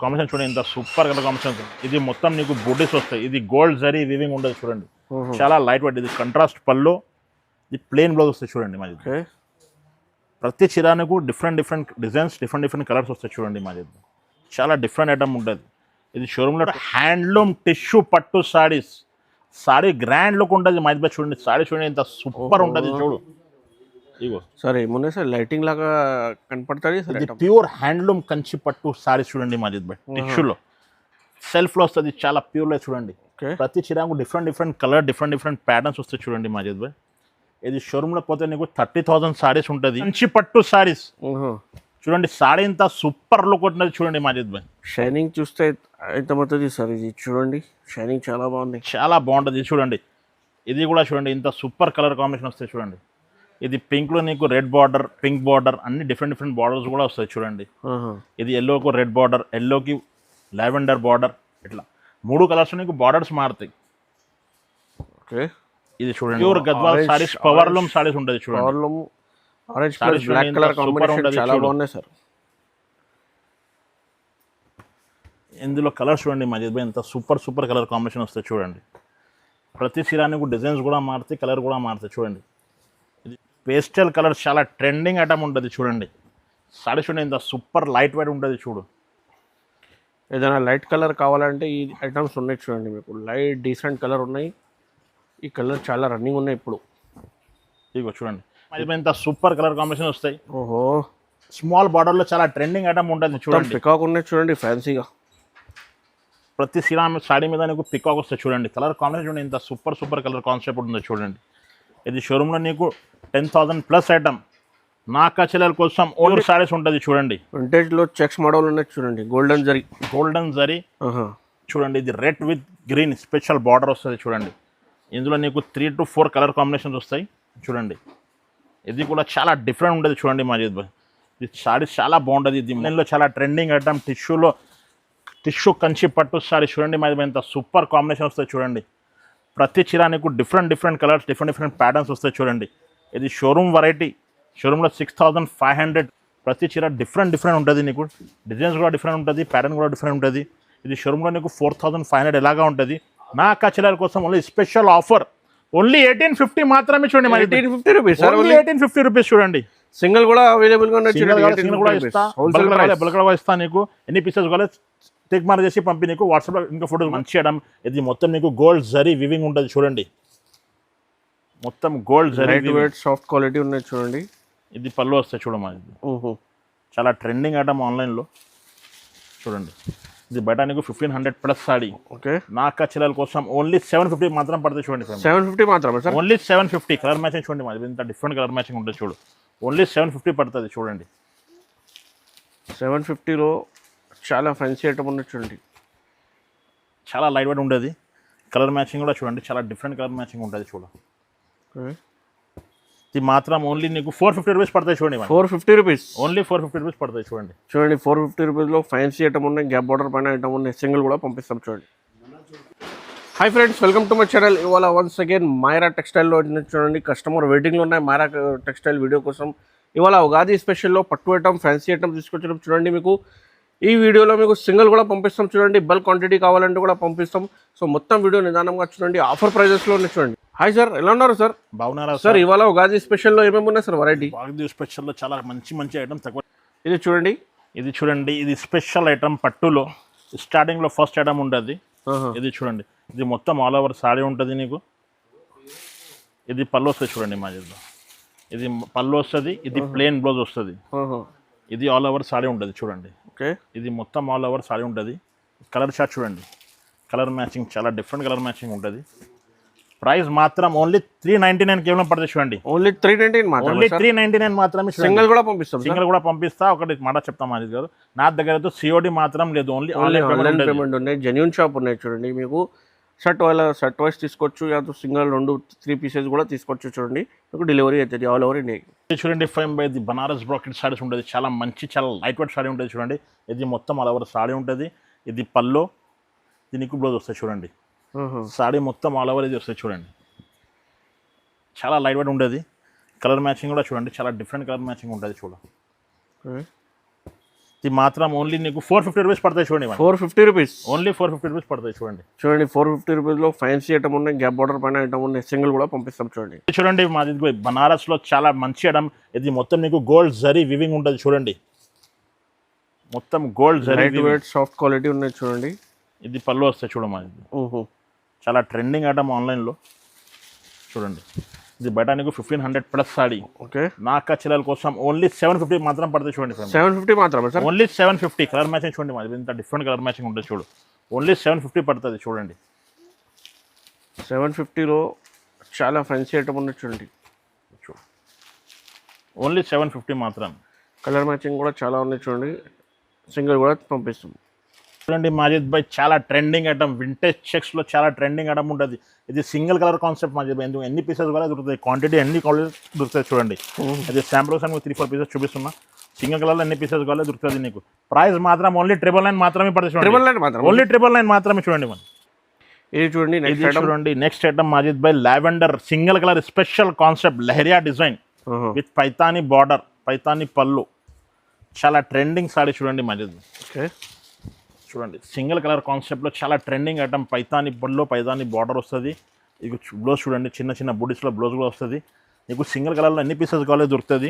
Combination చూడండి ఎంత super colour combination. ఇది మొత్తం నీకు బుడ్డీస్ వస్తాయి. ఇది గోల్డ్ జరీ వీవింగ్ ఉండదు చూడండి. చాలా లైట్ వెయిట్. ఇది కంట్రాస్ట్ పల్లో, ఇది ప్లెయిన్ బ్లౌజ్ వస్తాయి చూడండి మాది. ప్రతి చీరానికి డిఫరెంట్ డిజైన్స్, డిఫరెంట్ కలర్స్ వస్తాయి చూడండి మాది. చాలా డిఫరెంట్ ఐటమ్ ఉంటుంది. ఇది షోరూమ్లో హ్యాండ్లూమ్ టిష్యూ పట్టు సారీస్. సారీ గ్రాండ్ లుక్ ఉంటుంది మాది. చూడండి సారీ చూడండి ఎంత సూపర్ ఉంటుంది చూడు. ఇగో సార్ ఏమున్నాయి సార్, లైటింగ్ లాగా కనపడుతుంది. ఇది ప్యూర్ హ్యాండ్లూమ్ కంచి పట్టు సారీస్ చూడండి మాది. టిష్యూలో సెల్ఫ్లో వస్తుంది. చాలా ప్యూర్లో చూడండి. ప్రతి చీరకు డిఫరెంట్ కలర్, డిఫరెంట్ ప్యాటర్న్స్ వస్తాయి చూడండి మాజిద్ భాయ్. ఇది షోరూమ్లో పోతే నీకు 30,000 సారీస్ ఉంటుంది. కంచి పట్టు సారీస్ చూడండి. సారీ ఇంత సూపర్ లుక్ ఉంటుంది చూడండి మాజిద్ భాయ్. షైనింగ్ చూస్తే ఎంత అవుతుంది సార్. ఇది చూడండి షైనింగ్ చాలా బాగుంది, చాలా బాగుంటుంది చూడండి. ఇది కూడా చూడండి ఇంత సూపర్ కలర్ కాంబినేషన్ వస్తాయి చూడండి. ఇది పింక్లో నీకు రెడ్ బార్డర్, పింక్ బార్డర్ అన్ని డిఫరెంట్ బార్డర్స్ కూడా వస్తాయి చూడండి. ఇది ఎల్లోకి రెడ్ బార్డర్, ఎల్లోకి లావెండర్ బార్డర్, ఇట్లా 3 కలర్స్ నీకు బార్డర్స్ మారుతాయి. ఓకే ఇది చూడండి ప్యూర్ గద్వాల్ సారీస్, పవర్లూమ్ సారీస్ ఉంటుంది చూడండి. Powerloom orange colour, black colour combination చాలా బాగున్నాయి సార్. ఇందులో కలర్స్ చూడండి మజీద్ భాయ్ ఎంత సూపర్ కలర్ కాంబినేషన్ వస్తాయి చూడండి. ప్రతి చీరానికి డిజైన్స్ కూడా మారుతాయి, కలర్ కూడా మారుతాయి చూడండి. ఇది పేస్టల్ కలర్ చాలా ట్రెండింగ్ ఐటమ్ ఉంటుంది చూడండి. సారీ చూడండి ఎంత సూపర్ లైట్ వెయిట్ ఉంటుంది చూడు. ఏదైనా లైట్ కలర్ కావాలంటే ఈ ఐటమ్స్ ఉన్నాయి చూడండి. మీకు లైట్ డీసెంట్ కలర్ ఉన్నాయి. ఈ కలర్ చాలా రన్నింగ్ ఉన్నాయి ఇప్పుడు. ఇగో చూడండి మజీద్ భాయ్ ఎంత సూపర్ కలర్ కాంబినేషన్ వస్తాయి. ఓహో స్మాల్ బార్డర్లో చాలా ట్రెండింగ్ ఐటమ్ ఉంటుంది చూడండి. పికాక్ ఉన్నాయి చూడండి ఫ్యాన్సీగా. ప్రతి సారీ మీద నీకు పికాక్ వస్తాయి చూడండి. కలర్ కాంబినేషన్ చూడండి ఎంత సూపర్ కలర్ కాన్సెప్ట్ ఉంటుంది చూడండి. ఇది షోరూంలో నీకు 10,000+ ఐటమ్. నా కచెలల కోసం ఓల్డ్ సారీస్ ఉంటుంది చూడండి. వింటేజ్లో చెక్స్ మోడల్ ఉన్నాయి చూడండి. గోల్డెన్ జరీ చూడండి. ఇది red with green special border వస్తుంది చూడండి. ఇందులో నీకు 3 to 4 కలర్ కాంబినేషన్స్ వస్తాయి చూడండి. ఇది కూడా చాలా డిఫరెంట్ ఉంటుంది చూడండి మాజీద్ భాయ్. ఇది సారీస్ చాలా బాగుంటుంది. దీనిలో చాలా ట్రెండింగ్ ఐటమ్ టిష్యూ కంచి పట్టు సారీ చూడండి మాజీద్ భాయ్ ఎంత సూపర్ కాంబినేషన్ వస్తాయి చూడండి. ప్రతి చీర నీకు డిఫరెంట్ కలర్స్, డిఫరెంట్ ప్యాటర్న్స్ వస్తాయి చూడండి. ఇది షోరూమ్ వెరైటీ. షోరూంలో 6,500. ప్రతి చీర డిఫరెంట్ ఉంటుంది. నీకు డిజైన్స్ కూడా డిఫరెంట్ ఉంటుంది, ప్యాటర్న్ కూడా డిఫరెంట్ ఉంటుంది. ఇది షోరూంలో నీకు 4,500 ఎలాగా ఉంటుంది. నా కచెలల కోసం ఓన్లీ స్పెషల్ ఆఫర్ ఓన్లీ 1850 మాత్రమే చూడండి. 1850 రూపీస్, 1850 రూపీస్ చూడండి. సింగిల్ కూడా అవైలబుల్గా ఉన్నాయి. సింగిల్ కూడా ఇస్తా, బల్క్ కూడా ఇస్తా. నీకు ఎన్ని పీసెస్ కావాలి టిక్ మార్క్ చేసి పంపి నీకు వాట్సాప్లో ఇంకా ఫోటోస్ మంచి చేయడం. ఇది మొత్తం నీకు గోల్డ్ జరీ వివింగ్ ఉంటుంది చూడండి. మొత్తం gold zari weight soft quality ఉన్నాయి చూడండి. ఇది పళ్ళు వస్తాయి చూడమ్మా. చాలా ట్రెండింగ్ ఐటమ్ ఆన్లైన్లో చూడండి. ఇది బయట నీకు 1,500+ సారీ. ఓకే నా కచెలల కోసం ఓన్లీ 750 మాత్రం పడుతుంది చూడండి. 750 మాత్రమే సార్. ఓన్లీ 750. కలర్ మ్యాచింగ్ చూడండి మాది ఇంత డిఫరెంట్ కలర్ మ్యాచింగ్ ఉంటుంది చూడు. ఓన్లీ 750 పడుతుంది చూడండి. 750లో చాలా ఫ్యాన్సీ ఐటమ్ ఉన్నాయి చూడండి. చాలా లైట్ వెయిట్ ఉంటుంది. కలర్ మ్యాచింగ్ కూడా చూడండి చాలా డిఫరెంట్ కలర్ మ్యాచింగ్ ఉంటుంది చూడ. ఇది మాత్రం ఓన్లీ నీకు 450 రూపీస్ పడతాయి చూడండి. 450 రూపీస్, ఓన్లీ 450 రూపీస్ పడతాయి చూడండి. 450 రూపీస్లో ఫ్యాన్సీ ఐటమ్ ఉన్నాయి, గ్యాప్ బార్డర్ పైన ఐటమ్ ఉన్నాయి. సింగిల్ కూడా పంపిస్తాం చూడండి. Hi friends, welcome to my channel. ఇవాళ వన్స్ అగైన్ మైరా టెక్స్టైల్లో చూడండి. కస్టమర్ వెయిటింగ్లో ఉన్నాయి మైరా టెక్స్టైల్ వీడియో కోసం. ఇవాళ ఉగాది స్పెషల్లో పట్టు ఐటమ్, ఫ్యాన్సీ ఐటమ్ తీసుకొచ్చడం చూడండి. మీకు ఈ వీడియోలో మీకు సింగిల్ కూడా పంపిస్తాం చూడండి. బల్క్ క్వాంటిటీ కావాలంటే కూడా పంపిస్తాం. సో మొత్తం వీడియో నిదానంగా చూడండి. ఆఫర్ ప్రైజెస్లో చూడండి. హాయ్ సార్, ఎలా ఉన్నారు సార్? బాగున్నారా సార్? ఇవాళ ఉగాది స్పెషల్లో ఏమేమి ఉన్నాయి సార్ వెరైటీ? ఉగాది స్పెషల్లో చాలా మంచి ఐటమ్ తక్కువ. ఇది చూడండి. ఇది స్పెషల్ ఐటమ్ పట్టులో స్టార్టింగ్లో ఫస్ట్ ఐటమ్ ఉంటుంది. ఇది చూడండి. ఇది మొత్తం ఆల్ ఓవర్ సారీ ఉంటుంది నీకు. ఇది పళ్ళు వస్తుంది చూడండి మా చేతిలో. ఇది పళ్ళు వస్తుంది. ఇది ప్లెయిన్ బ్లౌజ్ వస్తుంది. ఇది ఆల్ ఓవర్ సారీ ఉంటుంది చూడండి. ఓకే, ఇది మొత్తం ఆల్ ఓవర్ సారీ ఉంటుంది. కలర్ షార్ట్ చూడండి. కలర్ మ్యాచింగ్ చాలా డిఫరెంట్ కలర్ మ్యాచింగ్ ఉంటుంది. ప్రైస్ మాత్రం ఓన్లీ 399 కేవలం పడుతుంది చూడండి. ఓన్లీ 399 మాత్రమే. సింగిల్ కూడా పంపిస్తాం. సింగిల్ కూడా పంపిస్తా. ఒకటి మాట చెప్తాం మాది గారు, నా దగ్గర అయితే COD మాత్రం లేదు, ఓన్లీ ఆన్లైన్ పేమెంట్ ఉన్నాయి. జెన్యూన్ షాప్ ఉన్నాయి చూడండి. మీకు షర్ట్ వైస్ తీసుకోవచ్చు, లేదా సింగిల్ 2-3 పీసెస్ కూడా తీసుకోవచ్చు చూడండి. మీకు డెలివరీ అవుతుంది ఆల్ ఓవర్ ఇండియా. చూడండి 5 బనారస్ బ్రాకెట్ సారీస్ ఉంటుంది. చాలా లైట్ వెయిట్ సారీ ఉంటుంది చూడండి. ఇది మొత్తం ఆల్ ఓవర్ సారీ ఉంటుంది. ఇది పల్లో, దీనికి బ్లౌజ్ వస్తాయి చూడండి. సారీ మొత్తం ఆల్ ఓవర్ ఇది వస్తాయి చూడండి. చాలా లైట్ వెయిట్ ఉంటుంది. కలర్ మ్యాచింగ్ కూడా చూడండి చాలా డిఫరెంట్ కలర్ మ్యాచింగ్ ఉంటుంది చూడ. ఇది మాత్రం ఓన్లీ నీకు 450 రూపీస్ పడతాయి చూడండి. 450 రూపీస్, ఓన్లీ 450 రూపీస్ పడతాయి చూడండి. చూడండి 450 రూపీస్లో ఫ్యాన్సీ ఐటమ్ ఉన్నాయి, గ్యాప్ బార్డర్ పైన ఐటమ్ ఉన్నాయి, సింగిల్ కూడా పంపిస్తాం చూడండి. చూడండి మాది బనారస్ లో చాలా మంచి ఐటమ్ ఇది. మొత్తం నీకు గోల్డ్ జరీ వివింగ్ ఉంటుంది చూడండి. మొత్తం gold zari light weight soft quality ఉన్నాయి చూడండి. ఇది పళ్ళు వస్తాయి చూడమ్మా. చాలా ట్రెండింగ్ ఐటమ్ ఆన్లైన్లో చూడండి. ఇది బయట నీకు 1500 ప్లస్ సాడీ. ఓకే, నా చెల్లెల కోసం ఓన్లీ 750 మాత్రం పడుతుంది చూడండి. 750 మాత్రమే సార్, ఓన్లీ 750. కలర్ మ్యాచింగ్ చూడండి మాది ఇంత డిఫరెంట్ కలర్ మ్యాచింగ్ ఉంటుంది చూడు. ఓన్లీ 750 పడుతుంది చూడండి. 750లో చాలా ఫ్యాన్సీ ఐటమ్ ఉన్నాయి చూడండి. ఓన్లీ 750 మాత్రం. కలర్ మ్యాచింగ్ కూడా చాలా ఉన్నాయి చూడండి. సింగిల్ కూడా పంపిస్తాం చూడండి. మాజిద్ భాయ్ చాలా ట్రెండింగ్ ఐటమ్, వింటేజ్ చెక్స్లో చాలా ట్రెండింగ్ ఐటమ్ ఉంటుంది. ఇది సింగిల్ కలర్ కాన్సెప్ట్ మాజిద్ భాయ్. ఎందుకు ఎన్ని పీసెస్ కూడా దొరుకుతాయి, క్వాంటిటీ ఎన్ని క్వాలిటీ దొరుకుతాయి చూడండి. అది శాంపుల్స్ అని 3-4 పీసెస్ చూపిస్తున్నా. సింగిల్ కలర్లో ఎన్ని పీసెస్ కావాలి దొరుకుతుంది నీకు. ప్రైస్ మాత్రం ఓన్లీ 999 మాత్రమే పడుతుంది చూడండి. 999 మాత్రం, ఓన్లీ 999 మాత్రమే చూడండి. మనం ఇది చూడండి. ఇది చూడండి next item Majid bhai lavender single colour special concept leheriya design with Paithani border, Paithani పళ్ళు. చాలా ట్రెండింగ్ సాడీ చూడండి మాజిద్ భాయ్. ఓకే, చూడండి సింగిల్ కలర్ కాన్సెప్ట్లో చాలా ట్రెండింగ్ ఐటమ్. పైతానీ పళ్ళు, పైతానీ బార్డర్ వస్తుంది. ఇది బ్లౌజ్ చూడండి, చిన్న చిన్న బుడీస్లో బ్లౌజ్ కూడా వస్తుంది. నీకు సింగిల్ కలర్లో ఎన్ని పీసెస్ కావాలో దొరుకుతుంది.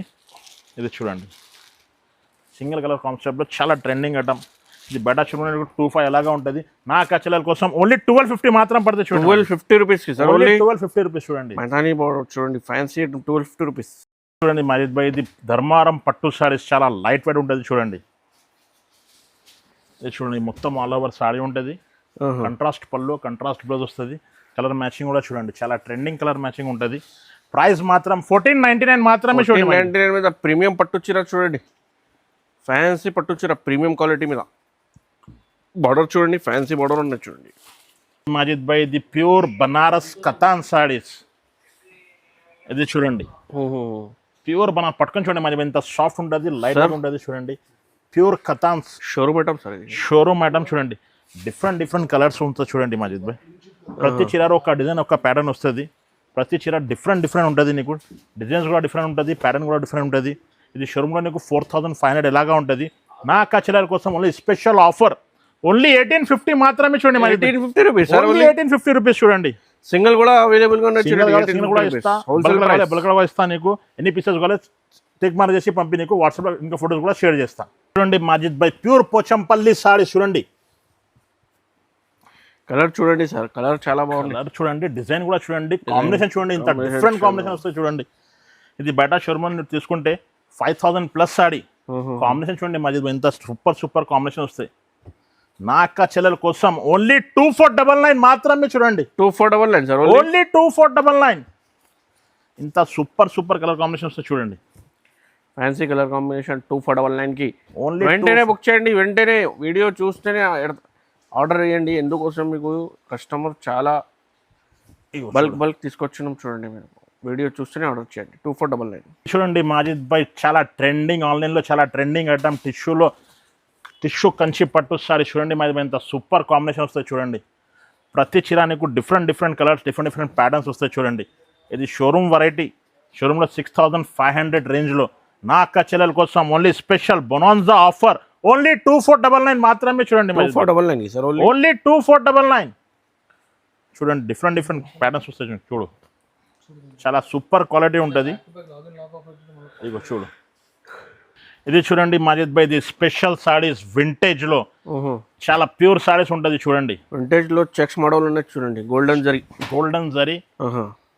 ఇది చూడండి సింగిల్ కలర్ కాన్సెప్ట్లో చాలా ట్రెండింగ్ ఐటమ్. ఇది బయట చూడండి 25 ఎలాగా ఉంటుంది. నా చెల్లెల కోసం ఓన్లీ 1250 మాత్రం పడుతుంది చూడండి. 1250 రూపీస్కి సార్, ఓన్లీ 1250 రూపీస్ చూడండి. పైతానీ బార్డర్ చూడండి, ఫ్యాన్సీ ఐటమ్ 1250 రూపీస్ చూడండి. మాజిద్ భాయ్ ఇది ధర్మారం పట్టు సారీస్ చాలా లైట్ వెయిట్ ఉంటుంది చూడండి. ఇది చూడండి మొత్తం ఆల్ ఓవర్ సారీ ఉంటుంది. కంట్రాస్ట్ పళ్ళు, కంట్రాస్ట్ బ్లౌజ్ వస్తుంది. కలర్ మ్యాచింగ్ కూడా చూడండి చాలా ట్రెండింగ్ కలర్ మ్యాచింగ్ ఉంటుంది. ప్రైస్ మాత్రం 1499 మాత్రమే చూడండి. 1499 మీద ప్రీమియం పట్టు చీర చూడండి, ఫ్యాన్సీ పట్టు చీర ప్రీమియం క్వాలిటీ మీద. బార్డర్ చూడండి, ఫ్యాన్సీ బార్డర్ ఉన్నది చూడండి. మాజిద్ భాయ్ ఇది ప్యూర్ బనారస్ కతాన్ సారీస్. ఇది చూడండి ప్యూర్ బనారస్ పట్టుకొని చూడండి మాది ఎంత సాఫ్ట్ ఉంటుంది, లైట్ ఉంటుంది చూడండి. ప్యూర్ కతాన్స్ షోరూమ్ ఐటమ్ సార్, ఇది షోరూమ్ ఐటమ్ చూడండి. డిఫరెంట్ కలర్స్ ఉంటుంది చూడండి మాజిద్ భాయ్. ప్రతి చీర ఒక డిజైన్, ఒక ప్యాటర్న్ వస్తుంది. ప్రతి చీర డిఫరెంట్ ఉంటుంది. నీకు డిజైన్స్ కూడా డిఫరెంట్ ఉంటుంది, ప్యాటర్న్ కూడా డిఫరెంట్ ఉంటుంది. ఇది షోరూమ్లో నీకు 4500 ఎలాగా ఉంటుంది. నా చీరల కోసం ఓన్లీ స్పెషల్ ఆఫర్ ఓన్లీ 1850 మాత్రమే చూడండి. 1850 రూపీస్, 1850 రూపీస్ చూడండి. సింగిల్ కూడా అవైలబుల్ గా ఉన్నాయి. సింగిల్ కూడా ఇస్తా, బల్క్ కూడా ఇస్తా. నీకు ఎన్ని పీసెస్ కావాలి టిక్ మార్క్ చేసి పంపి నీకు వాట్సాప్లో ఇంకా ఫోటోస్ కూడా షేర్ చేస్తా. చూడండి మాజిద్ భాయ్ ప్యూర్ పోచంపల్లి సారీ చూడండి. కలర్ చూడండి సార్, కలర్ చాలా బాగుంది. కలర్ చూడండి, డిజైన్ కూడా చూడండి, కాంబినేషన్ చూడండి, ఇంత డిఫరెంట్ కాంబినేషన్ వస్తుంది చూడండి. ఇది బయట షోరూమ్ తీసుకుంటే 5000 ప్లస్ సారీ. కాంబినేషన్ చూడండి మాజిద్ భాయ్, ఇంత సూపర్ కాంబినేషన్ వస్తాయి. నా చెల్లెల కోసం ఓన్లీ 2499 మాత్రమే చూడండి. 2499 సార్, ఓన్లీ 2499. ఇంత సూపర్ కలర్ కాంబినేషన్ వస్తుంది చూడండి. ఫ్యాన్సీ కలర్ కాంబినేషన్ 2499కి ఓన్లీ వెంటనే బుక్ చేయండి. వెంటనే వీడియో చూస్తేనే ఆర్డర్ చేయండి. ఎందుకోసం మీకు కస్టమర్ చాలా బల్క్ తీసుకొచ్చినాం చూడండి. మీరు వీడియో చూస్తేనే ఆర్డర్ చేయండి. 2499 చూడండి మాజిద్ భాయ్ చాలా ట్రెండింగ్, ఆన్లైన్లో చాలా ట్రెండింగ్ ఐటమ్. టిష్యూ కంచి పట్టు సారీ చూడండి మాది ఎంత సూపర్ కాంబినేషన్ వస్తాయి చూడండి. ప్రతి చీరానికి డిఫరెంట్ కలర్స్, డిఫరెంట్ ప్యాటర్న్స్ వస్తాయి చూడండి. ఇది షోరూమ్ వెరైటీ. షోరూంలో 6500 రేంజ్లో నా చెల్లెల కోసం only special bonanza offer only 2499 మాత్రమే చూడండి. 2499 సార్, ఓన్లీ 2499 చూడండి. డిఫరెంట్ ప్యాటర్న్స్ వస్తాయి చూడు. చాలా సూపర్ క్వాలిటీ ఉంటుంది. ఇగో చూడు. ఇది చూడండి మాజిద్ భాయ్ ఇది స్పెషల్ సారీస్ వింటేజ్లో చాలా ప్యూర్ సారీస్ ఉంటుంది చూడండి. వింటేజ్లో చెక్స్ మోడల్ ఉన్నాయి చూడండి. గోల్డెన్ జరీ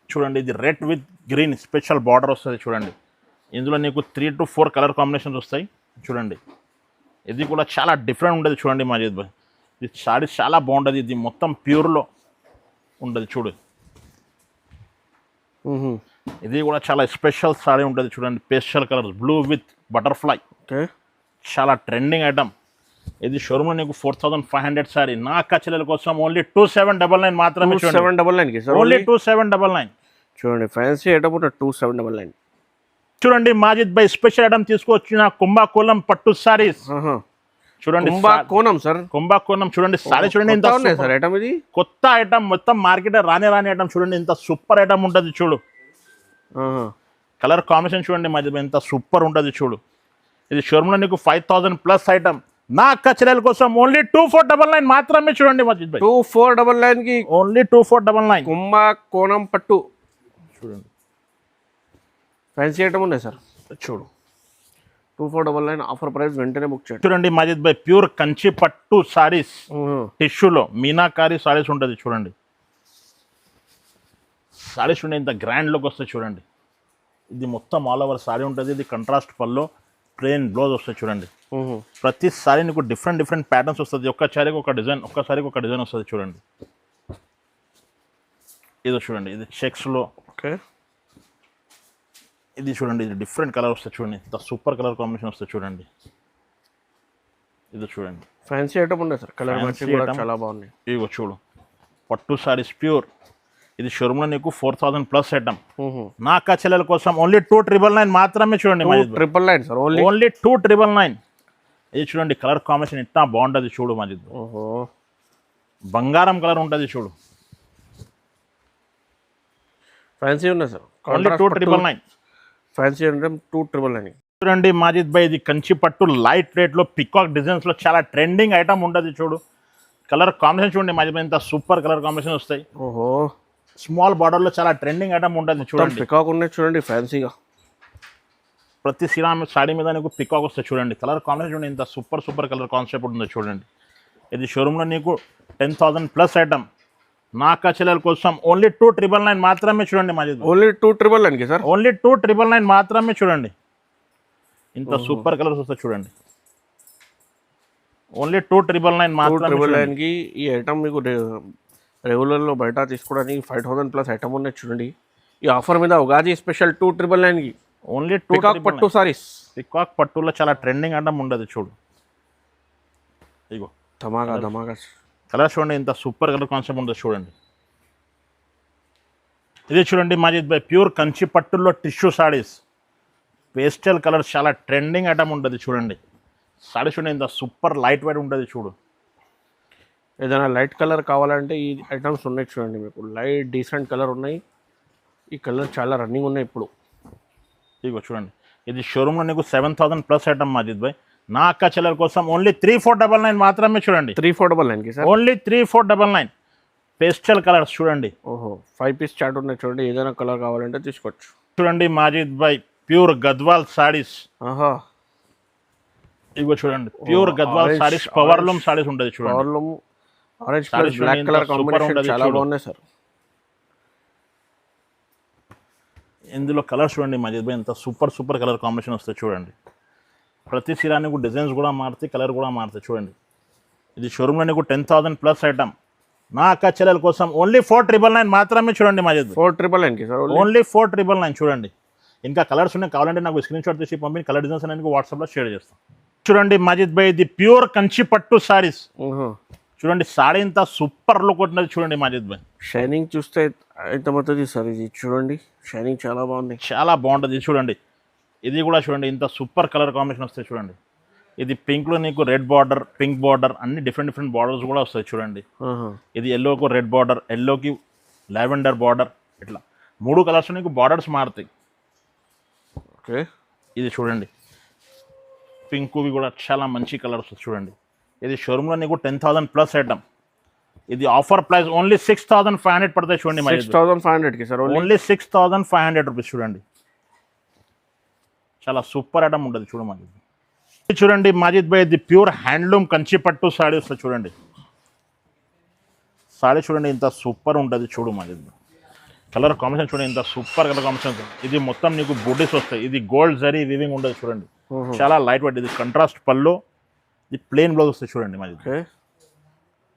చూడండి. ఇది red with green special border వస్తుంది చూడండి. ఇందులో నీకు 3 to 4 కలర్ కాంబినేషన్స్ వస్తాయి చూడండి. ఇది కూడా చాలా డిఫరెంట్ ఉంటుంది చూడండి మాజిద్ భాయ్. ఇది సారీస్ చాలా బాగుంటుంది. ఇది మొత్తం ప్యూర్లో ఉంటుంది చూడు. ఇది కూడా చాలా స్పెషల్ సారీ ఉంటుంది చూడండి. Pastel colours, blue with butterfly. చాలా ట్రెండింగ్ ఐటమ్. ఇది షోరూమ్లో నీకు 4500 సారీ. నా చెల్లెల కోసం ఓన్లీ 2799 మాత్రమే. 2799 ఓన్లీ 2799 చూడండి. ఫ్యాన్సీ ఐటమ్ 2799 చూడండి. మాజిద్ భాయ్ స్పెషల్ ఐటమ్ తీసుకొచ్చిన కుంభకోణం పట్టు సారీస్ చూడండి. కుంభకోణం చూడండి. సారీ చూడండి ఇంత సార్ ఐటమ్. ఇది కొత్త ఐటమ్, మొత్తం మార్కెట్ రాని ఐటమ్ చూడండి. ఇంత సూపర్ ఐటమ్ ఉంటుంది చూడు. కలర్ కాంబినేషన్ చూడండి మాజిద్ భాయ్ ఎంత సూపర్ ఉంటుంది చూడు. ఇది షోరూంలో నీకు 5000 ప్లస్ ఐటమ్. నా అక్క చెల్లెల కోసం ఓన్లీ 2499 మాత్రమే చూడండి మజిద్ భాయ్. 2499 కి ఓన్లీ 2499 కుంభ కోణం పట్టు చూడండి. ఫ్యాన్సీ ఐటమ్ ఉన్నాయి సార్. చూడు 2499 ఆఫర్ ప్రైస్ వెంటనే బుక్ చేయండి. చూడండి మజిద్ భాయ్, ప్యూర్ కంచి పట్టు సారీస్ టిష్యూలో మీనాకారి సారీస్ ఉంటుంది చూడండి. సారీస్ చూడండి ఇంత గ్రాండ్ లుక్ వస్తుంది చూడండి. ఇది మొత్తం ఆల్ ఓవర్ సారీ ఉంటుంది. ఇది కంట్రాస్ట్ పల్లో ప్లెయిన్ బ్లౌజ్ వస్తుంది చూడండి. ప్రతి సారీ నీకు డిఫరెంట్ డిఫరెంట్ ప్యాటర్న్స్ వస్తుంది. ఒక్క సారీకి ఒక డిజైన్, ఒక్క సారీకి ఒక డిజైన్ వస్తుంది చూడండి. ఇది చూడండి, ఇది చెక్స్లో. ఓకే, ఇది చూడండి, ఇది డిఫరెంట్ కలర్ వస్తుంది చూడండి. ఇంత సూపర్ కలర్ కాంబినేషన్ వస్తుంది చూడండి. ఇది చూడండి, ఫ్యాన్సీ ఐటమ్ ఉన్నాయి సార్. కలర్ మ్యాచింగ్ కూడా చాలా బాగున్నాయి. ఇగో చూడు, పట్టు సారీస్ ప్యూర్. ఇది షోరూంలో నీకు 4000 ప్లస్ ఐటమ్. నా అక్క చెల్లెల కోసం ఓన్లీ 2999 మాత్రమే చూడండి. 2999 సార్, ఓన్లీ 2999. ఇది చూడండి, కలర్ కాంబినేషన్ ఎంత బాగుంటుంది చూడు మజిద్. ఓహో, బంగారం కలర్ ఉంటుంది చూడు. ఫ్యాన్సీ ఉన్నాయి సార్. ఓన్లీ 2999. ఫ్యాన్సీ అంటే 2999. చూడండి మాజిద్ భాయ్, ఇది కంచి పట్టు లైట్ రేట్లో పికాక్ డిజైన్స్ లో చాలా ట్రెండింగ్ ఐటమ్ ఉంటుంది చూడు. కలర్ కాంబినేషన్ చూడండి మాజిద్ భాయ్, ఇంత సూపర్ కలర్ కాంబినేషన్ వస్తాయి. ఓహో, స్మాల్ బార్డర్ లో చాలా ట్రెండింగ్ ఐటమ్ ఉంటుంది చూడండి. పికాక్ ఉన్నాయి చూడండి ఫ్యాన్సీగా. ప్రతి సాడీ మీద నీకు పికాక్ వస్తుంది చూడండి. కలర్ కాంబినేషన్ చూడండి, ఇంత సూపర్ సూపర్ కలర్ కాన్సెప్ట్ ఉంటుంది చూడండి. ఇది షోరూంలో నీకు 10,000 ప్లస్ ఐటమ్. నా అక్క చెల్లెల కోసం ఓన్లీ 2999 మాత్రమే చూడండి మాజిద్. Only 2999 sir. ఓన్లీ 2999 మాత్రమే చూడండి. ఇంత సూపర్ కలర్స్ వస్తాయి చూడండి. ఓన్లీ 2999 మాత్రమే. 2999 కి ఈ ఐటమ్ మీకు రెగ్యులర్లో బయట తీసుకోవడానికి 5000 ప్లస్ ఐటమ్ ఉన్నాయి చూడండి. ఈ ఆఫర్ మీద ఉగాది స్పెషల్ 2999 కి ఓన్లీ పికాక్ పట్టు సారీస్. పికాక్ పట్టులో చాలా ట్రెండింగ్ ఐటమ్ ఉండదు చూడు. ఇగో ధమాగా ధమాగా కలర్ చూడండి, ఇంత సూపర్ కలర్ కాన్సెప్ట్ ఉంటుంది చూడండి. ఇది చూడండి మాజిద్ భాయ్, ప్యూర్ కంచి పట్టుల్లో టిష్యూ సారీస్, పేస్టల్ కలర్ చాలా ట్రెండింగ్ ఐటమ్ ఉంటుంది చూడండి. సారీ చూడండి, ఇంత సూపర్ లైట్ వెయిట్ ఉంటుంది చూడు. ఏదైనా లైట్ కలర్ కావాలంటే ఈ ఐటమ్స్ ఉన్నాయి చూడండి. మీకు లైట్ డీసెంట్ కలర్ ఉన్నాయి. ఈ కలర్ చాలా రన్నింగ్ ఉన్నాయి ఇప్పుడు. ఇగో చూడండి, ఇది షోరూంలో నీకు 7000 ప్లస్ ఐటమ్ మాజిద్ భాయ్. నా అక్క చెల్లెల కోసం ఓన్లీ 3499 మాత్రమే చూడండి. 3499 కి సార్. ఓన్లీ 3499. పేస్టల్ కలర్స్ చూడండి. ఓహో, 5 పీస్ చార్ట్ ఉన్నాయి చూడండి. ఏదైనా కలర్ కావాలంటే తీసుకోవచ్చు చూడండి మాజిద్ భాయ్, ప్యూర్ గద్వాల్ సారీస్. ఆహా, ఇగో చూడండి, pure Gadwal saris, power loom saris ఉంటుంది చూడండి. Power loom orange colour black colour combination చాలా బాగున్నాయి సార్. ఇందులో కలర్స్ చూడండి మజిద్ భాయ్, ఇంత సూపర్ సూపర్ కలర్ కాంబినేషన్ వస్తుంది చూడండి. ప్రతి చీరానికి డిజైన్స్ కూడా మారుతాయి, కలర్ కూడా మారుతాయి చూడండి. ఇది షోరూంలో నీకు 10,000 ప్లస్ ఐటమ్. నా అక్క చెల్లెల కోసం ఓన్లీ 4999 మాత్రమే చూడండి మజిద్. 4999 కి సార్. ఓన్లీ 4999 చూడండి. ఇంకా కలర్స్ ఉన్నాయి, కావాలంటే నాకు స్క్రీన్ షాట్ తీసి పంపి కలర్ డిజైన్స్ అనేది వాట్సాప్లో షేర్ చేస్తాను చూడండి. మజిద్ భాయ్, ఇది ప్యూర్ కంచి పట్టు సారీస్ చూడండి. సారీ ఇంత సూపర్ లుక్ ఉంటుంది చూడండి మజిద్ భాయ్. షైనింగ్ చూస్తే ఎంత అవుతుంది సార్. ఇది చూడండి, షైనింగ్ చాలా బాగుంది, చాలా బాగుంటుంది చూడండి. ఇది కూడా చూడండి, ఇంత సూపర్ కలర్ కాంబినేషన్ వస్తాయి చూడండి. ఇది పింక్లో నీకు రెడ్ బార్డర్, పింక్ బార్డర్, అన్ని డిఫరెంట్ డిఫరెంట్ బార్డర్స్ కూడా వస్తాయి చూడండి. ఇది ఎల్లోకి రెడ్ బార్డర్, ఎల్లోకి లావెండర్ బార్డర్, ఇట్లా 3 కలర్స్ నీకు బార్డర్స్ మారుతాయి. ఓకే, ఇది చూడండి, పింక్వి కూడా చాలా మంచి కలర్స్ వస్తాయి చూడండి. ఇది షోరూంలో నీకు 10,000 ప్లస్ ఐటమ్. ఇది ఆఫర్ ప్రైస్ ఓన్లీ 6500 పడతాయి చూడండి. 6500 కి సార్. ఓన్లీ 6500 రూపీస్ చూడండి. చాలా సూపర్ ఐటమ్ ఉంటుంది చూడు మాజిద్. ఇది చూడండి మాజిద్ భాయ్, ఇది ప్యూర్ హ్యాండ్లూమ్ కంచి పట్టు సారీ వస్తుంది చూడండి. సారీ చూడండి, ఇంత సూపర్ ఉంటుంది చూడు మాజిద్ భాయ్. కలర్ కాంబినేషన్ చూడండి, ఇంత సూపర్ కలర్ కాంబినేషన్. ఇది మొత్తం నీకు బుడ్డీస్ వస్తాయి. ఇది గోల్డ్ జరీ వీవింగ్ ఉంటుంది చూడండి. చాలా లైట్ వెయిట్. ఇది కంట్రాస్ట్ పల్లో, ఇది ప్లెయిన్ బ్లౌజ్ వస్తాయి చూడండి మాజిద్.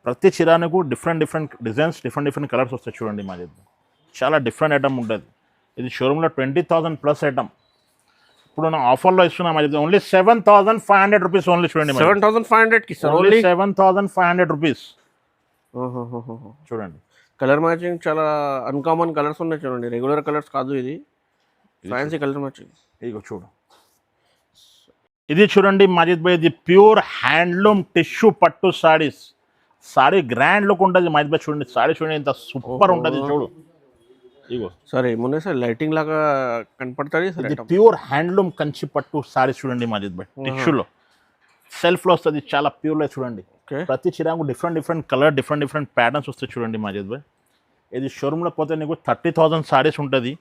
ప్రతి చిరానికి different different designs, different different colours వస్తాయి చూడండి మాజిద్. చాలా డిఫరెంట్ ఐటమ్ ఉంటుంది. ఇది షోరూంలో 20,000 ప్లస్ ఐటమ్. ఇప్పుడు నా ఆఫర్లో ఇస్తున్నా మాజిద్, ఓన్లీ 7,500 రూపీస్ ఓన్లీ చూడండి. 7,500 కి సార్. ఓన్లీ 7,500 రూపీస్ చూడండి. కలర్ మ్యాచింగ్ చాలా అన్కామన్ కలర్స్ ఉన్నాయి చూడండి. రెగ్యులర్ కలర్స్ కాదు, ఇది ఫ్యాన్సీ కలర్ మ్యాచింగ్. ఇగో చూడు, ఇది చూడండి మాజిద్ భాయ్, ఇది ప్యూర్ హ్యాండ్లూమ్ టిష్యూ పట్టు సారీస్. సారీ గ్రాండ్ లుక్ ఉంటుంది మాజిద్ భాయ్. చూడండి సారీ చూడండి, ఇంత సూపర్ ఉంటుంది చూడు. ఇగో సరే ఏమున్నాయి సార్ లైటింగ్ లాగా కనపడుతుంది సార్ ఇది ప్యూర్ హ్యాండ్లూమ్ కంచి పట్టు సారీస్ చూడండి మాజిద్ భాయ్, టిష్యూలో సెల్ఫ్లో వస్తుంది, చాలా ప్యూర్లో చూడండి. ఓకే ప్రతి చీరకు డిఫరెంట్ కలర్ డిఫరెంట్ ప్యాటర్న్స్ వస్తాయి చూడండి మాజిద్ భాయ్. ఇది షోరూంలో పోతే నీకు 30,000 సారీస్ ఉంటుంది.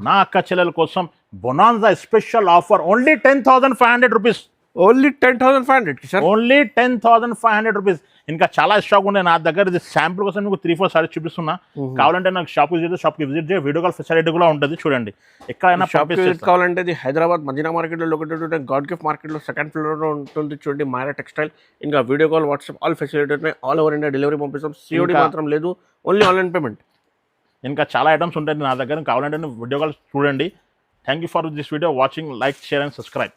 నా అక్క చెల్లెల కోసం bonanza special offer only 10,500 rupees. Only 10,500 sir, only 10,500 rupees. ఇంకా చాలా స్టాక్ ఉన్నాయి నా దగ్గర. ఇది శాంపుల్ కోసం మీకు 3-4 సారీస్ చూపిస్తున్నా. కావాలంటే నాకు షాప్కి విజిట్ చేయ, వీడియో కాల్ ఫెసిలిటీ కూడా ఉంటుంది చూడండి. ఎక్కడైనా షాప్ కావాలంటే ఇది హైదరాబాద్ మదీనా మార్కెట్లో లొకేటెడ్ ఉంటుంది. గాడ్ గిఫ్ట్ మార్కెట్లో సెకండ్ ఫ్లోర్లో ఉంటుంది చూడండి మైరా టెక్స్టైల్. ఇంకా video call WhatsApp all facility ఉన్నాయి. ఆల్ ఓవర్ ఇండియా డెలివరీ పంపిస్తాం. సిఓడి మాత్రం లేదు, ఓన్లీ ఆన్లైన్ పేమెంట్. ఇంకా చాలా ఐటమ్స్ ఉంటాయి నా దగ్గర, కావాలంటే వీడియో కాల్ చూడండి. Thank you for this video watching. Like, share and subscribe.